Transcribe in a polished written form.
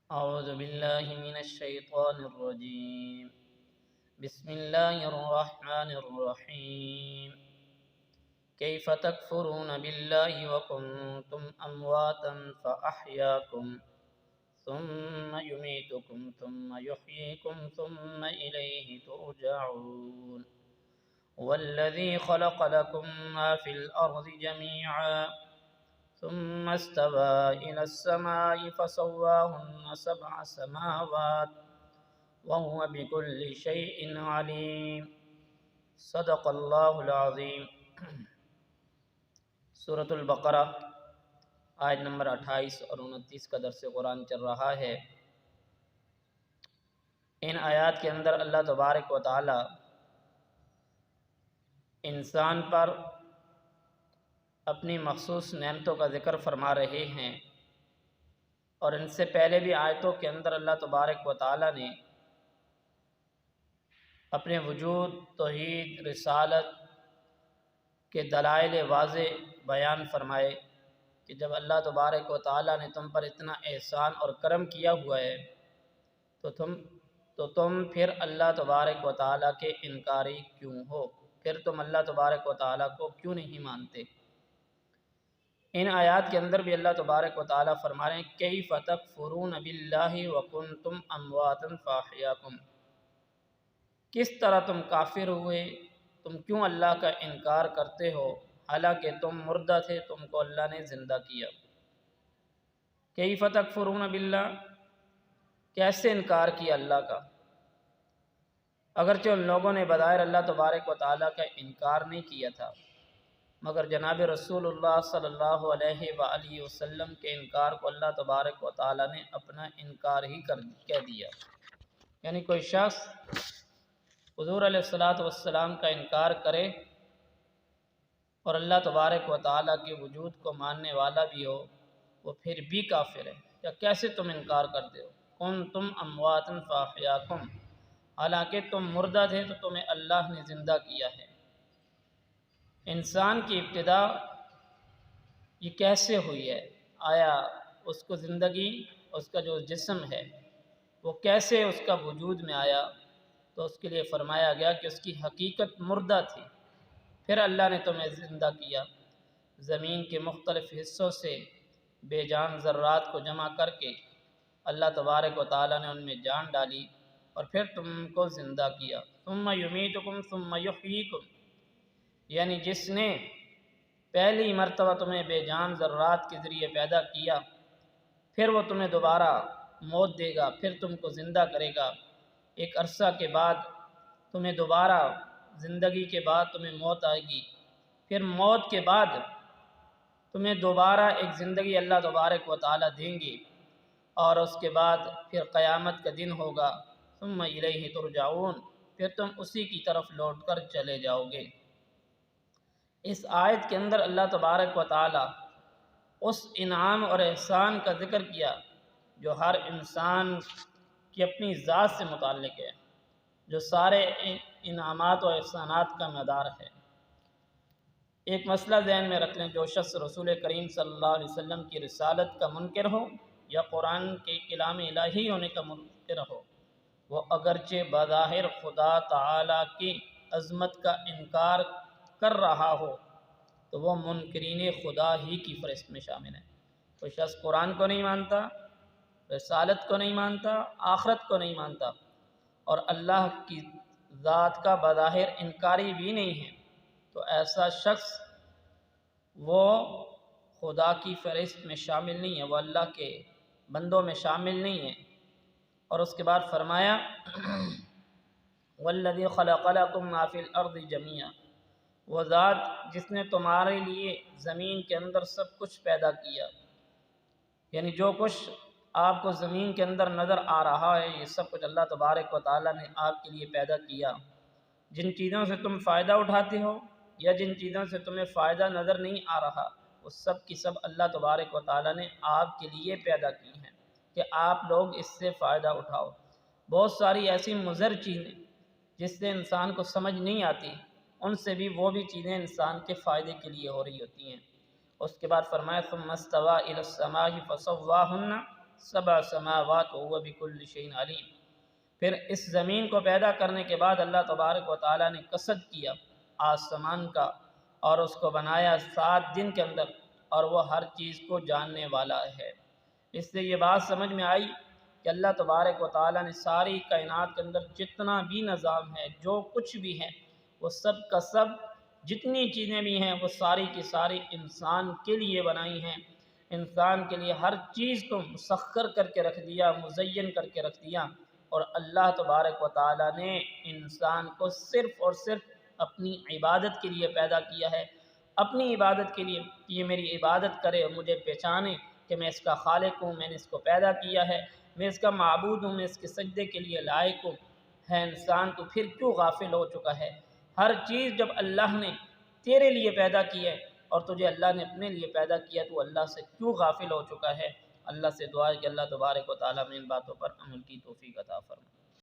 أعوذ بالله من الشيطان الرجيم. بسم الله الرحمن الرحيم. كيف تكفرون بالله وكنتم أمواتا فأحياكم ثم يميتكم ثم يحييكم ثم إليه ترجعون. والذي خلق لكم ما في الأرض جميعا ثم استوى إلى السماء فسواهن سبع سماوات وهو بكل شيء عليم. صدق اللہ العظیم. سورۃ البقرہ آیت نمبر 28 اور 29 کا درس قرآن چل رہا ہے. ان آیات کے اندر اللہ تبارک و تعالی انسان پر اپنی مخصوص نعمتوں کا ذکر فرما رہے ہیں، اور ان سے پہلے بھی آیتوں کے اندر اللہ تبارک و تعالی نے اپنے وجود، توحید، رسالت کے دلائل واضح بیان فرمائے کہ جب اللہ تبارک و تعالی نے تم پر اتنا احسان اور کرم کیا ہوا ہے تو تم پھر اللہ تبارک و تعالی کے انکاری کیوں ہو، پھر تم اللہ تبارک و تعالی کو کیوں نہیں مانتے. ان آیات کے اندر بھی اللہ تبارک و تعالی فرما رہے ہیں کیف تکفرون باللہ وکنتم امواتا فاحیاکم، کس طرح تم کافر ہوئے، تم کیوں اللہ کا انکار کرتے ہو حالانکہ تم مردہ تھے، تم کو اللہ نے زندہ کیا. کیف تکفرون باللہ، کیسے انکار کیا اللہ کا، اگرچہ ان لوگوں نے بظاہر اللہ تبارک و تعالیٰ کا انکار نہیں کیا تھا، مگر جناب رسول اللہ صلی اللہ علیہ وآلہ وسلم کے انکار کو اللہ تبارک و تعالیٰ نے اپنا انکار ہی کہہ دیا. یعنی کوئی شخص حضور علیہ السلام کا انکار کرے اور اللہ تبارک و تعالیٰ کے وجود کو ماننے والا بھی ہو، وہ پھر بھی کافر ہے. یا کیسے تم انکار کرتے ہو، کنتم امواتا فاحیاکم، حالانکہ تم مردہ تھے تو تمہیں اللہ نے زندہ کیا ہے. انسان کی ابتدا یہ کیسے ہوئی ہے، آیا اس کو زندگی، اس کا جو جسم ہے وہ کیسے اس کا وجود میں آیا، تو اس کے لیے فرمایا گیا کہ اس کی حقیقت مردہ تھی، پھر اللہ نے تمہیں زندہ کیا. زمین کے مختلف حصوں سے بے جان ذرات کو جمع کر کے اللہ تبارک و تعالیٰ نے ان میں جان ڈالی اور پھر تم کو زندہ کیا. ثم یمیتکم ثم یحییکم، یعنی جس نے پہلی مرتبہ تمہیں بے جان ذرات کے ذریعے پیدا کیا، پھر وہ تمہیں دوبارہ موت دے گا، پھر تم کو زندہ کرے گا. ایک عرصہ کے بعد تمہیں دوبارہ زندگی کے بعد تمہیں موت آئے گی، پھر موت کے بعد تمہیں دوبارہ ایک زندگی اللہ تبارک و تعالیٰ دیں گے، اور اس کے بعد پھر قیامت کا دن ہوگا. ثم الیہ ترجعون، پھر تم اسی کی طرف لوٹ کر چلے جاؤ گے. اس آیت کے اندر اللہ تبارک و تعالی اس انعام اور احسان کا ذکر کیا جو ہر انسان کی اپنی ذات سے متعلق ہے، جو سارے انعامات و احسانات کا مدار ہے. ایک مسئلہ ذہن میں رکھ لیں، جو شخص رسول کریم صلی اللہ علیہ وسلم کی رسالت کا منکر ہو یا قرآن کے کلام الہی ہونے کا منکر ہو، وہ اگرچہ بظاہر خدا تعالی کی عظمت کا انکار کر رہا ہو تو وہ منکرین خدا ہی کی فہرست میں شامل ہے. کوئی شخص قرآن کو نہیں مانتا، رسالت کو نہیں مانتا، آخرت کو نہیں مانتا، اور اللہ کی ذات کا بظاہر انکاری بھی نہیں ہے، تو ایسا شخص وہ خدا کی فہرست میں شامل نہیں ہے، وہ اللہ کے بندوں میں شامل نہیں ہے. اور اس کے بعد فرمایا والذی خلق لکم ما فی الارض جمیعا، وہ ذات جس نے تمہارے لیے زمین کے اندر سب کچھ پیدا کیا. یعنی جو کچھ آپ کو زمین کے اندر نظر آ رہا ہے یہ سب کچھ اللہ تبارک و تعالیٰ نے آپ کے لیے پیدا کیا. جن چیزوں سے تم فائدہ اٹھاتے ہو یا جن چیزوں سے تمہیں فائدہ نظر نہیں آ رہا، وہ سب کی سب اللہ تبارک و تعالیٰ نے آپ کے لیے پیدا کی ہیں کہ آپ لوگ اس سے فائدہ اٹھاؤ. بہت ساری ایسی مضر چیزیں جس سے انسان کو سمجھ نہیں آتی، ان سے بھی وہ بھی چیزیں انسان کے فائدے کے لیے ہو رہی ہوتی ہیں. اس کے بعد فرمایا ثم استوى الى السماء فسواهن، سبع سماوات وهو بكل شيء علیم۔ پھر اس زمین کو پیدا کرنے کے بعد اللہ تبارک و تعالیٰ نے قصد کیا آسمان کا اور اس کو بنایا 7 دن کے اندر، اور وہ ہر چیز کو جاننے والا ہے۔ اس سے یہ بات سمجھ میں آئی کہ اللہ تبارک و تعالیٰ نے ساری کائنات کے اندر جتنا بھی نظام ہے، جو کچھ بھی ہے، وہ سب کا سب، جتنی چیزیں بھی ہیں، وہ ساری کی ساری انسان کے لیے بنائی ہیں۔ انسان کے لیے ہر چیز کو مسخر کر کے رکھ دیا، مزین کر کے رکھ دیا، اور اللہ تبارک و تعالیٰ نے انسان کو صرف اور صرف اپنی عبادت کے لیے پیدا کیا ہے، اپنی عبادت کے لیے، کہ یہ میری عبادت کرے اور مجھے پہچانے کہ میں اس کا خالق ہوں، میں نے اس کو پیدا کیا ہے، میں اس کا معبود ہوں، میں اس کے سجدے کے لیے لائق ہوں۔ ہے انسان تو پھر کیوں غافل ہو چکا ہے؟ ہر چیز جب اللہ نے تیرے لیے پیدا کی ہے اور تجھے اللہ نے اپنے لیے پیدا کیا، تو اللہ سے کیوں غافل ہو چکا ہے؟ اللہ سے دعا ہے کہ اللہ تبارک و تعالیٰ میں ان باتوں پر عمل کی توفیق عطا فرمائے۔